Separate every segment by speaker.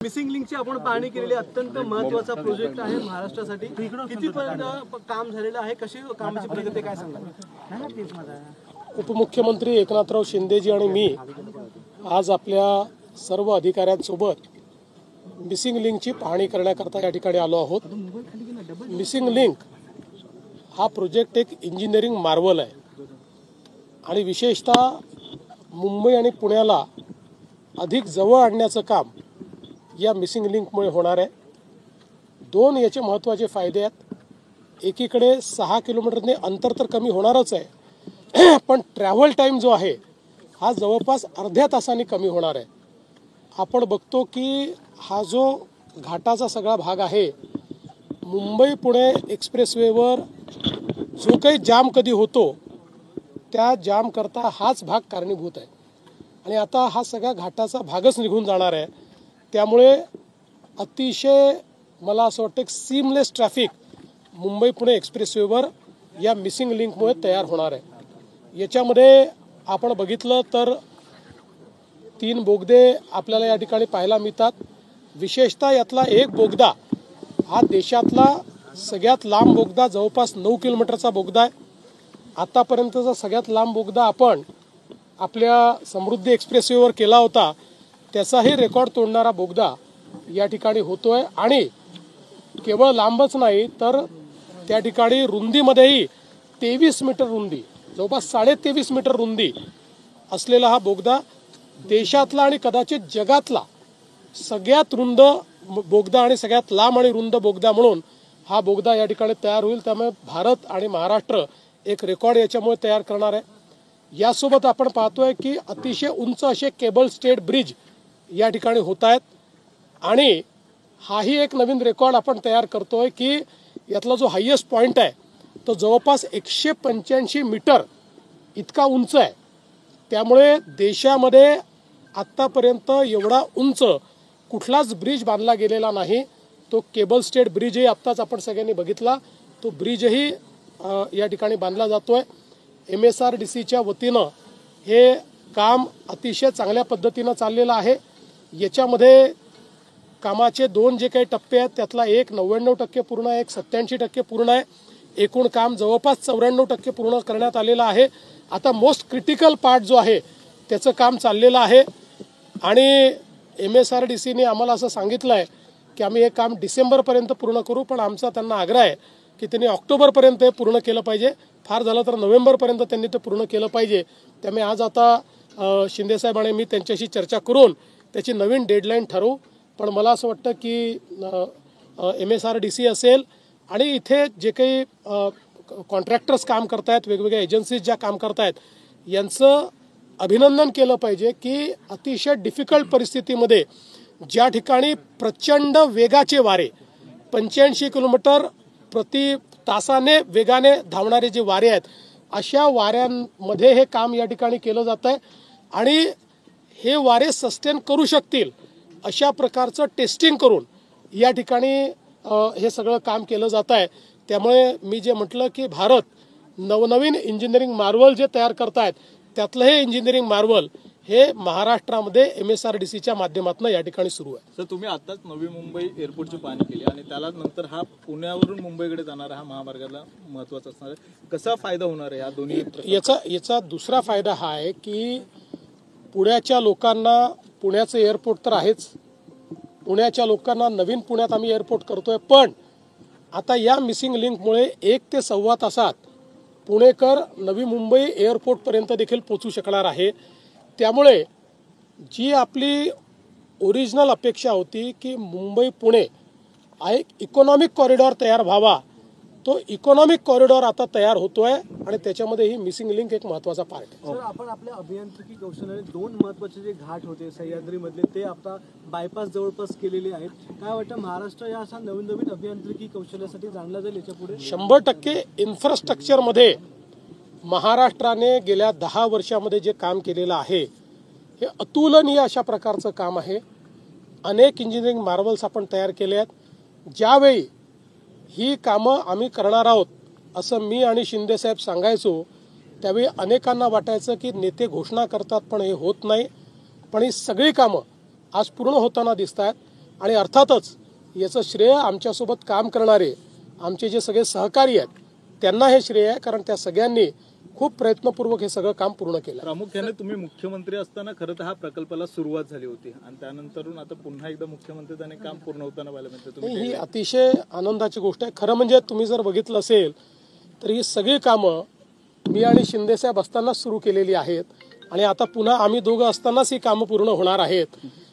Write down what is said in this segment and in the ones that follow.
Speaker 1: Missing लिंकची आपण पाहणी केलेली अत्यंत महत्त्वाचा प्रोजेक्ट आहे महाराष्ट्रासाठी। कितीपर्यंत काम झालेलं आहे, कशी कामाची प्रगती काय सांगा?
Speaker 2: उपमुख्यमंत्री एकनाथराव शिंदेजी आणि मी आज आपल्या सर्व अधिकाऱ्यांसोबत मिसिंग लिंकची पाहणी करण्याकरता या ठिकाणी आलो आहोत। मिसिंग लिंक हा प्रोजेक्ट एक इंजिनिअरिंग मार्वल आहे आणि विशेषतः मुंबई आणि पुण्याला अधिक जवळ आणण्याचं काम या मिसिंग लिंकमुळे होणार आहे। दोन याचे महत्त्वाचे फायदे आहेत। एकीकडे 6 किलोमीटरने अंतर तर कमी होणारच आहे, पण ट्रॅव्हल टाइम जो आहे हा जवळपास अर्ध्या तासाने कमी होणार आहे। आपण बघतो की हा जो घाटाचा सगळा भाग आहे, मुंबई पुणे एक्सप्रेसवेवर जो काही जाम कधी होतो त्या जाम करता हाच भाग कारणीभूत आहे आणि आता हा सगळा घाटाचा भागच निघून जाणार आहे। त्यामुळे अतिशय मला असं वाटतं सीमलेस ट्रॅफिक मुंबई पुणे एक्सप्रेसवेवर या मिसिंग लिंकमुळे तयार होणार आहे। याच्यामध्ये आपण बघितलं तर 3 बोगदे आपल्याला या ठिकाणी पाहायला मिळतात। विशेषतः यातला एक बोगदा हा देशातला सगळ्यात लांब बोगदा, जवळपास 9 किलोमीटरचा बोगदा आहे। आतापर्यंतचा सगळ्यात लांब बोगदा आपण आपल्या समृद्धी एक्सप्रेसवेवर केला होता, त्याचाही रेकॉर्ड तोडणारा बोगदा या ठिकाणी होतोय आणि केवळ लांबच नाही तर त्या ठिकाणी रुंदीमध्येही 23 मीटर रुंदी, जवळपास 23.5 मीटर रुंदी असलेला हा बोगदा देशातला आणि कदाचित जगातला सगळ्यात रुंद बोगदा आणि सगळ्यात लांब आणि रुंद बोगदा म्हणून हा बोगदा या ठिकाणी तयार होईल। त्यामुळे भारत आणि महाराष्ट्र एक रेकॉर्ड याच्यामुळे तयार करणार आहे। यासोबत आपण पाहतोय की अतिशय उंच असे केबल स्टेड ब्रिज या ठिकाणी होत आहेत आणि हाही एक नवीन रेकॉर्ड आपण तयार करतोय की यातला जो हायेस्ट पॉइंट आहे तो जवळपास 185 मीटर इतका उंच आहे। त्यामुळे देशामध्ये आत्तापर्यंत एवढा उंच कुठलाच ब्रिज बांधला गेलेला नाही। तो केबल स्टेड ब्रिजही आत्ताच आपण सगळ्यांनी बघितला, तो ब्रिजही या ठिकाणी बांधला जातोय। MSRDCच्या वतीनं हे काम अतिशय चांगल्या पद्धतीनं चाललेलं आहे। याच्यामध्ये कामाचे 2 जे काही टप्पे आहेत त्यातला एक 99% पूर्ण आहे, एक 87% पूर्ण आहे। एकूण काम जवळपास 94% पूर्ण करण्यात आलेलं आहे। आता मोस्ट क्रिटिकल पार्ट जो आहे त्याचं काम चाललेलं आहे आणि MSRDCने आम्हाला असं सांगितलं आहे की आम्ही हे काम डिसेंबरपर्यंत पूर्ण करू, पण आमचा त्यांना आग्रह आहे की त्यांनी ऑक्टोबरपर्यंत हे पूर्ण केलं पाहिजे, फार झालं तर नोव्हेंबरपर्यंत त्यांनी ते पूर्ण केलं पाहिजे। त्यामुळे आज आता शिंदेसाहेब आणि मी त्यांच्याशी चर्चा करून त्याची नवीन डेडलाईन ठरवू। पण मला असं वाटतं की MSRDC असेल आणि इथे जे काही कॉन्ट्रॅक्टर्स काम करतायत, वेगवेगळ्या एजन्सीज ज्या काम करतायत, यांचं अभिनंदन केलं पाहिजे की अतिशय डिफिकल्ट परिस्थितीमध्ये ज्या ठिकाणी प्रचंड वेगाचे वारे 85 किलोमीटर प्रति तासाने वेगाने धावणारे जे वारे आहेत, अशा वाऱ्यांमध्ये हे काम या ठिकाणी केलं जात आहे आणि हे वारे सस्टेन करू शकतील अशा प्रकारचं टेस्टिंग करून या ठिकाणी हे सगळं काम केलं जात आहे। त्यामुळे मी जे म्हटलं की भारत नवनवीन इंजिनिअरिंग मार्वल जे तयार करतायत त्यातलं हे इंजिनिअरिंग मार्वल हे महाराष्ट्रामध्ये MSRDCच्या माध्यमातून या ठिकाणी सुरू आहे।
Speaker 3: सर, तुम्ही आताच नवी मुंबई एअरपोर्टची पाहणी केली आणि त्याला नंतर हा पुण्यावरून मुंबईकडे जाणारा हा महामार्गाला महत्त्वाचा असणार आहे, कसा फायदा होणार आहे या दोन्ही?
Speaker 2: याचा दुसरा फायदा हा आहे की पुण्याच्या लोकांना, पुण्याचं एअरपोर्ट तर आहेच, पुण्याच्या लोकांना नवीन पुण्यात आम्ही एअरपोर्ट करतोय, पण आता या मिसिंग लिंकमुळे 1 ते सव्वा तासात पुणेकर नवी मुंबई एअरपोर्टपर्यंत देखील पोहोचू शकणार आहे। त्यामुळे जी आपली ओरिजिनल अपेक्षा होती की मुंबई पुणे हा एक इकॉनॉमिक कॉरिडॉर तयार व्हावा, तो इकॉनॉमिक कॉरिडॉर आता तयार होतोय आणि त्याच्यामध्ये ही मिसिंग लिंक एक महत्त्वाचा पार्ट आहे।
Speaker 1: सर, आपण आपल्या अभियांत्रिकी कौशल्याने 2 महत्त्वाचे जे घाट होते सह्याद्रीमधले ते आता बायपास जवळपास केलेले आहेत। काय वाटतं, महाराष्ट्र या अशा नवीन अभियांत्रिकी कौशल्यासाठी जाणला जाईल याच्या पुढे?
Speaker 2: 100% इन्फ्रास्ट्रक्चरमध्ये महाराष्ट्राने गेल्या 10 वर्षामध्ये जे काम केलेलं आहे हे अतुलनीय अशा प्रकारचं काम आहे। अनेक इंजिनिअरिंग मार्वल्स आपण तयार केले आहेत। ज्यावेळी ही कामं आम्ही करणार आहोत असं मी आणि शिंदेसाहेब सांगायचो, त्यावेळी अनेकांना वाटायचं की नेते घोषणा करतात पण हे होत नाही, पण ही सगळी कामं आज पूर्ण होताना दिसत आहेत। आणि अर्थातच याचं श्रेय आमच्यासोबत काम करणारे आमचे जे सगळे सहकारी आहेत त्यांना हे श्रेय आहे, कारण त्या सगळ्यांनी खूप प्रयत्नपूर्वक हे सगळं काम पूर्ण केलं.
Speaker 3: प्रामुख्याने तुम्ही मुख्यमंत्री असताना खरं तर हा प्रकल्पाला सुरुवात झाली होती आणि त्यानंतरून आता पुन्हा एकदा मुख्यमंत्री त्याने काम पूर्ण होताना पाहायला मिळतं. तुम्ही
Speaker 2: ही अतिशय आनंदाची गोष्ट आहे. खरं म्हणजे तुम्ही जर बघितलं असेल तर ही सगळी कामं मी आणि शिंदेसाहेब असतानाच सुरू केलेली आहेत आणि आता पुन्हा आम्ही दोघं असतानाच ही कामं पूर्ण होणार आहेत.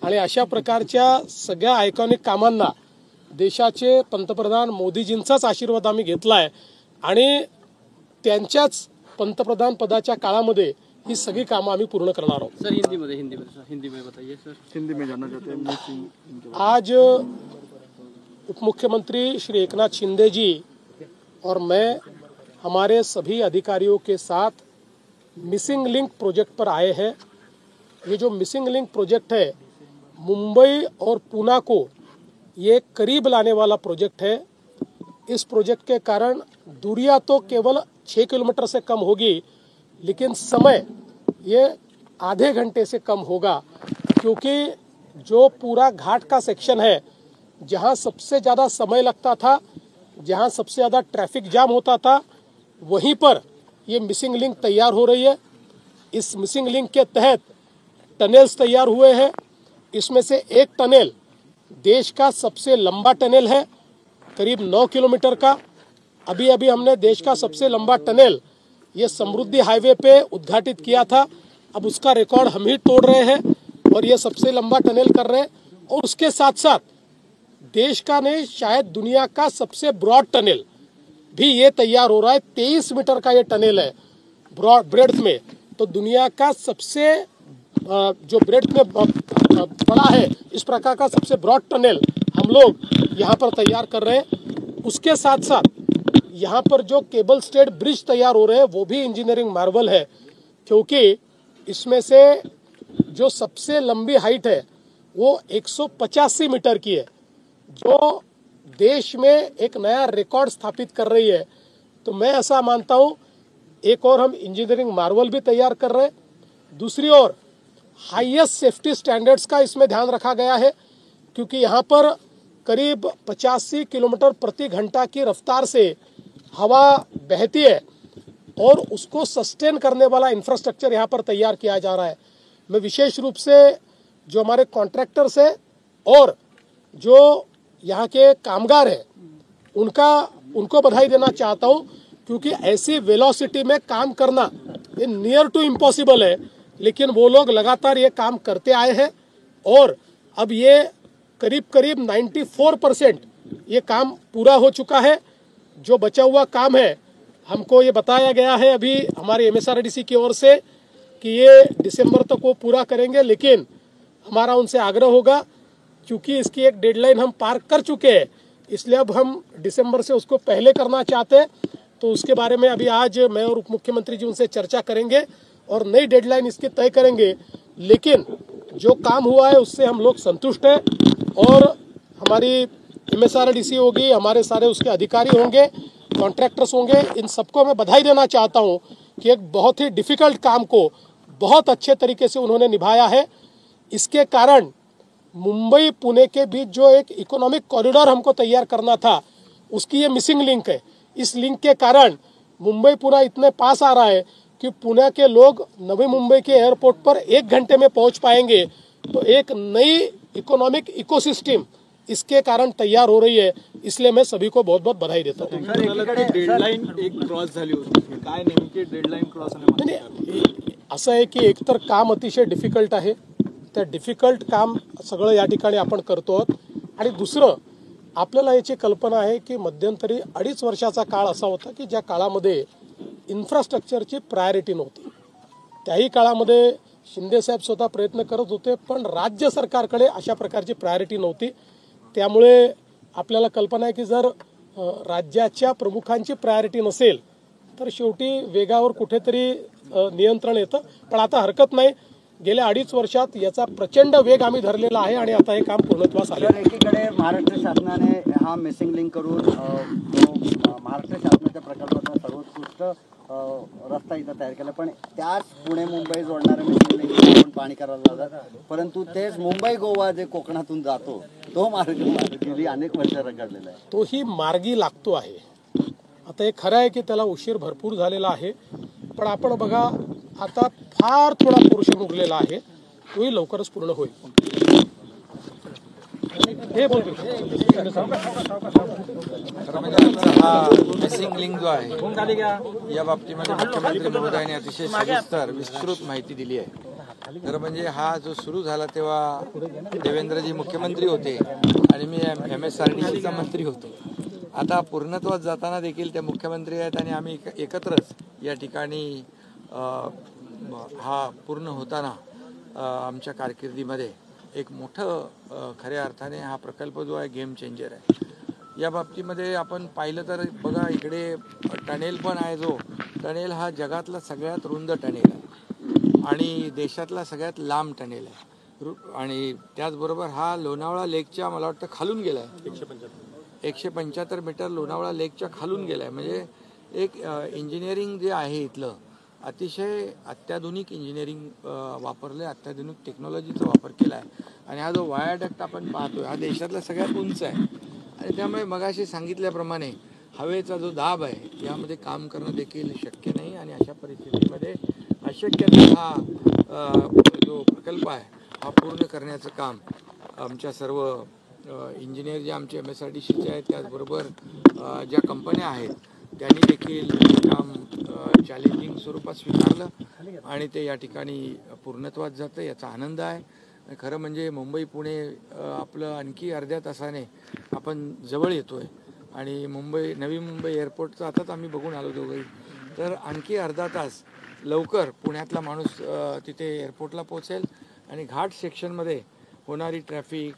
Speaker 2: आणि अशा प्रकारच्या सगळ्या आयकॉनिक कामांना देशाचे पंतप्रधान मोदीजींचाच आशीर्वाद आम्ही घेतलाय आणि त्यांच्याच पंतप्रधान पदाच्या काळामध्ये ही सगळी कामं आम्ही पूर्ण करणार आहोत.
Speaker 4: सर हिंदी में बताइए सर.
Speaker 5: हिंदी में जानना चाहते हैं.
Speaker 2: आज उप मुख्यमंत्री श्री एकनाथ शिंदे जी और मैं हमारे सभी अधिकारियों के साथ मिसिंग लिंक प्रोजेक्ट पर आए हैं. ये जो मिसिंग लिंक प्रोजेक्ट है मुंबई और पूना को ये करीब लाने वाला प्रोजेक्ट है. इस प्रोजेक्ट के कारण दूरियां तो केवल 6 किलोमीटर से कम होगी, लेकिन समय ये आधे घंटे से कम होगा, क्योंकि जो पूरा घाट का सेक्शन है जहां सबसे ज़्यादा समय लगता था, जहां सबसे ज़्यादा ट्रैफिक जाम होता था, वहीं पर ये मिसिंग लिंक तैयार हो रही है. इस मिसिंग लिंक के तहत टनल्स तैयार हुए हैं. इसमें से एक टनल देश का सबसे लंबा टनल है, करीब 9 किलोमीटर का. अभी अभी हमने देश का सबसे लंबा टनल ये समृद्धि हाईवे पे उद्घाटित किया था. अब उसका रिकॉर्ड हम ही तोड़ रहे हैं और ये सबसे लंबा टनल कर रहे हैं. और उसके साथ साथ देश का नहीं, शायद दुनिया का सबसे ब्रॉड टनल भी ये तैयार हो रहा है. 23 मीटर का ये टनल है ब्रॉड ब्रेड्थ में. तो दुनिया का सबसे जो ब्रेड्थ में बड़ा है, इस प्रकार का सबसे ब्रॉड टनल हम लोग यहाँ पर तैयार कर रहे हैं. उसके साथ साथ यहाँ पर जो केबल स्टेड ब्रिज तैयार हो रहे हैं वो भी इंजीनियरिंग मार्वल है, क्योंकि इसमें से जो सबसे लंबी हाइट है वो 185 मीटर की है, जो देश में एक नया रिकॉर्ड स्थापित कर रही है. तो मैं ऐसा मानता हूँ एक और हम इंजीनियरिंग मार्वल भी तैयार कर रहे हैं, दूसरी ओर हाईएस्ट सेफ्टी स्टैंडर्ड्स का इसमें ध्यान रखा गया है, क्योंकि यहाँ पर करीब 85 किलोमीटर प्रति घंटा की रफ्तार से हवा बहती है और उसको सस्टेन करने वाला इंफ्रास्ट्रक्चर यहाँ पर तैयार किया जा रहा है. मैं विशेष रूप से जो हमारे कॉन्ट्रैक्टर्स हैं और जो यहाँ के कामगार हैं उनको बधाई देना चाहता हूँ, क्योंकि ऐसी वेलोसिटी में काम करना ये नियर टू इम्पॉसिबल है, लेकिन वो लोग लगातार ये काम करते आए हैं और अब ये करीब करीब 94% ये काम पूरा हो चुका है. जो बचा हुआ काम है हमको ये बताया गया है अभी हमारे MSRDC की ओर से कि ये दिसंबर तक वो पूरा करेंगे, लेकिन हमारा उनसे आग्रह होगा, क्योंकि इसकी एक डेडलाइन हम पार कर चुके हैं, इसलिए अब हम दिसंबर से उसको पहले करना चाहते हैं. तो उसके बारे में अभी आज मैं और उप मुख्यमंत्री जी उनसे चर्चा करेंगे और नई डेडलाइन इसकी तय करेंगे. लेकिन जो काम हुआ है उससे हम लोग संतुष्ट हैं और हमारी MSRDC होगी, हमारे सारे उसके अधिकारी होंगे, कॉन्ट्रैक्टर्स होंगे, इन सबको मैं बधाई देना चाहता हूं कि एक बहुत ही डिफिकल्ट काम को बहुत अच्छे तरीके से उन्होंने निभाया है. इसके कारण मुंबई पुणे के बीच जो एक इकोनॉमिक कॉरिडोर हमको तैयार करना था उसकी ये मिसिंग लिंक है. इस लिंक के कारण मुंबई पुणे इतने पास आ रहा है कि पुणे के लोग नवी मुंबई के एयरपोर्ट पर 1 घंटे में पहुंच पाएंगे. तो एक नई इकोनॉमिक इकोसिस्टम इसके कारण तैयार हो रही है, इसलिए मैं सभी को बहुत बहुत बधाई देता हूँ.
Speaker 3: डेडलाईन एक क्रॉस झाली होती, काय नेमकी डेडलाईन क्रॉस
Speaker 2: असं आहे की एकतर काम अतिशय डिफिकल्ट आहे, त्या डिफिकल्ट काम सगळं या ठिकाणी आपण करतो आहोत. आणि दुसरं आपल्याला याची कल्पना आहे की मध्यंतरी 2.5 वर्षाचा काळ असा होता की ज्या काळामध्ये इन्फ्रास्ट्रक्चरची प्रायोरिटी नव्हती. त्याही काळामध्ये शिंदेसाहेब स्वतः प्रयत्न करत होते, पण राज्य सरकारकडे अशा प्रकारची प्रायोरिटी नव्हती. त्यामुळे आपल्याला कल्पना आहे की जर राज्याच्या प्रमुखांची प्रायोरिटी नसेल तर शेवटी वेगावर कुठेतरी नियंत्रण येतं. पण आता हरकत नाही, गेल्या 2.5 वर्षात याचा प्रचंड वेग आम्ही धरलेला आहे आणि आता हे काम पूर्णत्वास आले.
Speaker 5: एकीकडे महाराष्ट्र शासनाने हा मिसिंग लिंक करून महाराष्ट्र शासनाच्या प्रकल्पाचा सर्वोत्कृष्ट रस्ता इथं तयार केला, पण त्याच पुणे मुंबई जोडणाऱ्या मिसिंग लिंकला आपण पाणी करायला जातात, परंतु तेच मुंबई गोवा जे कोकणातून जातो तो मार्ग गेली अनेक वर्ष रखडलेला आहे.
Speaker 2: तोही मार्गी लागतो आहे. आता हे खरं आहे की त्याला उशीर भरपूर झालेला आहे, पण आपण बघा आता फार थोडा पोर्शन उरलेला आहे, तोही लवकरच पूर्ण होईल. हे बोलतो
Speaker 6: खरं म्हणजे आजचा हा मिसिंग लिंक जो आहे या बाबतीमध्ये मुख्यमंत्री महोदयांनी अतिशय सविस्तर विस्तृत माहिती दिली आहे. खरं म्हणजे हा जो सुरू झाला तेव्हा देवेंद्रजी मुख्यमंत्री होते आणि मी MSRDCचा मंत्री होतो. आता पूर्णत्वात जाताना देखील ते मुख्यमंत्री आहेत आणि आम्ही एकत्रच या ठिकाणी हा पूर्ण होताना आमच्या कारकिर्दीमध्ये एक मोठं खऱ्या अर्थाने हा प्रकल्प जो आहे गेम चेंजर आहे. या बाबतीमध्ये आपण पाहिलं तर बघा इकडे टनेल पण आहे, जो टनेल हा जगातला सगळ्यात रुंद टनेल आहे आणि देशातला सगळ्यात लांब टनेल आहे. आणि त्याचबरोबर हा लोणावळा लेकच्या मला वाटतं खालून गेला आहे, 175 मीटर लोणावळा लेकच्या खालून गेला आहे. म्हणजे एक इंजिनिअरिंग जे आहे इथलं अतिशय अत्याधुनिक इंजिनिअरिंग वापरलं, अत्याधुनिक टेक्नॉलॉजीचा वापर केला आहे. आणि हा जो वायाडक्ट आपण पाहतोय हा देशातला सगळ्यात उंच आहे आणि त्यामुळे मगाशी सांगितल्याप्रमाणे हवेचा जो दाब आहे यामध्ये काम करणं देखील शक्य नाही. आणि अशा परिस्थितीमध्ये अशक्य हा जो प्रकल्प आहे हा पूर्ण करण्याचं काम आमच्या सर्व इंजिनियर जे आमचे MSRDCचे आहेत, त्याचबरोबर ज्या कंपन्या आहेत त्यांनी देखील काम चॅलेंजिंग स्वरूपात स्वीकारलं आणि ते या ठिकाणी पूर्णत्वात जातं, याचा आनंद आहे. खरं म्हणजे मुंबई पुणे आपलं आणखी अर्ध्या तासाने आपण जवळ येतोय आणि नवी मुंबई एअरपोर्टचं आताच आम्ही बघून आलो दोघंही, तर आणखी अर्धा तास लवकर पुण्यातला माणूस तिथे एअरपोर्टला पोहोचेल आणि घाट सेक्शनमध्ये होणारी ट्रॅफिक,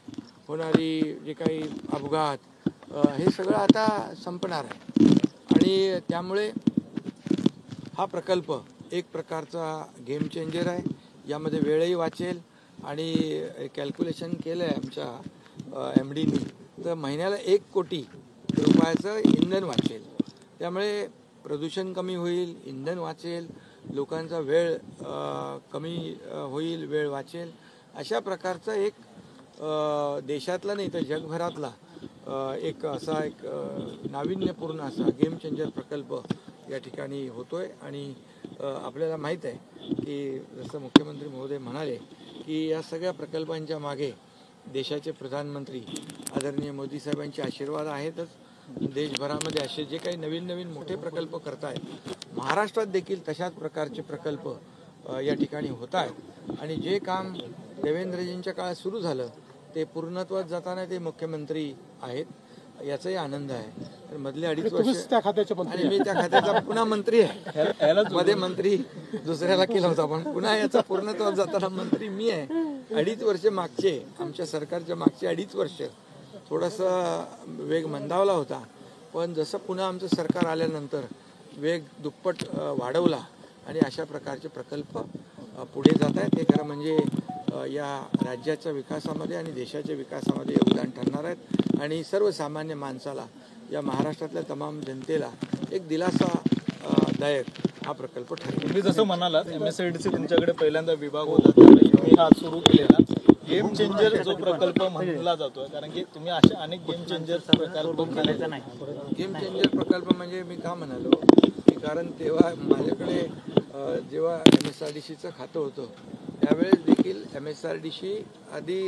Speaker 6: होणारी जे काही अपघात हे सगळं आता संपणार आहे. आणि त्यामुळे हा प्रकल्प एक प्रकारचा गेम चेंजर आहे. यामध्ये वेळही वाचेल आणि कॅल्क्युलेशन केलं आहे आमच्या MDनी, तर महिन्याला 1 कोटी रुपयाचं इंधन वाचेल. त्यामुळे प्रदूषण कमी होईल, इंधन वाचेल, लोकांचा वेळ कमी होईल, वेळ वाचेल. अशा प्रकारचा एक देशातला नाही तर जगभरातला एक असा एक नाविन्यपूर्ण असा गेम चेंजर प्रकल्प या ठिकाणी होतोय. आणि आपल्याला माहीत आहे की जसं मुख्यमंत्री महोदय म्हणाले की या सगळ्या प्रकल्पांच्या मागे देशाचे प्रधानमंत्री आदरणीय मोदी साहेबांचे आशीर्वाद आहेतच. देशभरामध्ये असे जे काही नवीन नवीन मोठे प्रकल्प करतायत, महाराष्ट्रात देखील तशाच प्रकारचे प्रकल्प या ठिकाणी होत आहेत. आणि जे काम देवेंद्रजींच्या काळात सुरू झालं ते पूर्णत्वात जाताना ते मुख्यमंत्री आहेत, याचाही आनंद आहे. तर मधले 2.5 वर्ष
Speaker 2: त्या खात्याच्या
Speaker 6: आणि मी त्या खात्याचा पुन्हा मंत्री आहे. मध्ये मंत्री दुसऱ्याला केला होता, पण पुन्हा याचा पूर्णत्वात जाताना मंत्री मी आहे. 2.5 वर्ष मागचे आमच्या सरकारच्या मागचे 2.5 वर्ष थोडासा वेग मंदावला होता, पण जसं पुन्हा आमचं सरकार आल्यानंतर वेग दुप्पट वाढवला आणि अशा प्रकारचे प्रकल्प पुढे जात आहेत. हे खरं म्हणजे या राज्याच्या विकासामध्ये आणि देशाच्या विकासामध्ये योगदान ठरणार आहेत आणि सर्वसामान्य माणसाला, या महाराष्ट्रातल्या तमाम जनतेला एक दिलासादायक हा प्रकल्प ठरेल.
Speaker 3: तुम्ही जसं म्हणालात MSRDC तुमच्याकडे पहिल्यांदा विभाग होता, त्यावेळी तुम्ही हा सुरू केलेला गेम चेंजर जो प्रकल्प म्हणला जातोय, कारण की तुम्ही असे अनेक गेम चेंजर प्रकल्प करायचा नाही.
Speaker 6: गेम चेंजर प्रकल्प म्हणजे मी का म्हणालो की कारण तेव्हा माझ्याकडे जेव्हा MSRDCचं खातं होतं त्यावेळेस देखील MSRDC आधी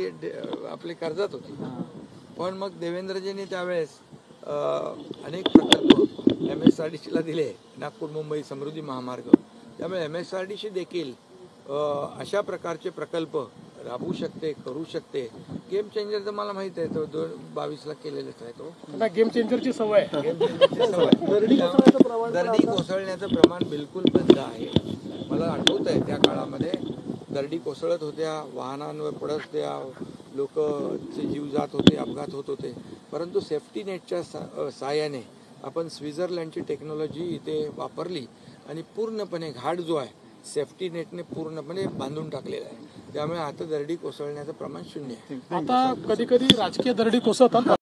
Speaker 6: आपले कर्जात होती, पण मग देवेंद्रजींनी त्यावेळेस अनेक प्रकल्प MSRDCला दिले, नागपूर मुंबई समृद्धी महामार्ग. त्यामुळे MSRDC देखील अशा प्रकारचे प्रकल्प राबवू शकते, करू शकते. गेम चेंजर तर मला माहित आहे, तो 2022ला केलेलाच आहे. तो
Speaker 2: गेम चेंजरची सवय आहे.
Speaker 6: गेम चेंजरची सवय. दर्डी कोसळण्याचं प्रमाण बिलकुल बंद आहे. मला आठवत आहे त्या काळामध्ये दर्डी कोसळत होत्या, वाहनांवर पडत होत्या, लोकचे जीव जात होते, अपघात होत होते, परंतु सेफ्टी नेटच्या साहाय्याने आपण स्वित्झर्लंडची टेक्नॉलॉजी इथे वापरली आणि पूर्णपणे घाट जो आहे सेफ्टी नेटने पूर्णपणे बांधून टाकलेला आहे. त्यामुळे आता दर्डी कोसळण्याचं प्रमाण 0 आहे.
Speaker 2: आता कधी कधी राजकीय दरडी कोसळतात.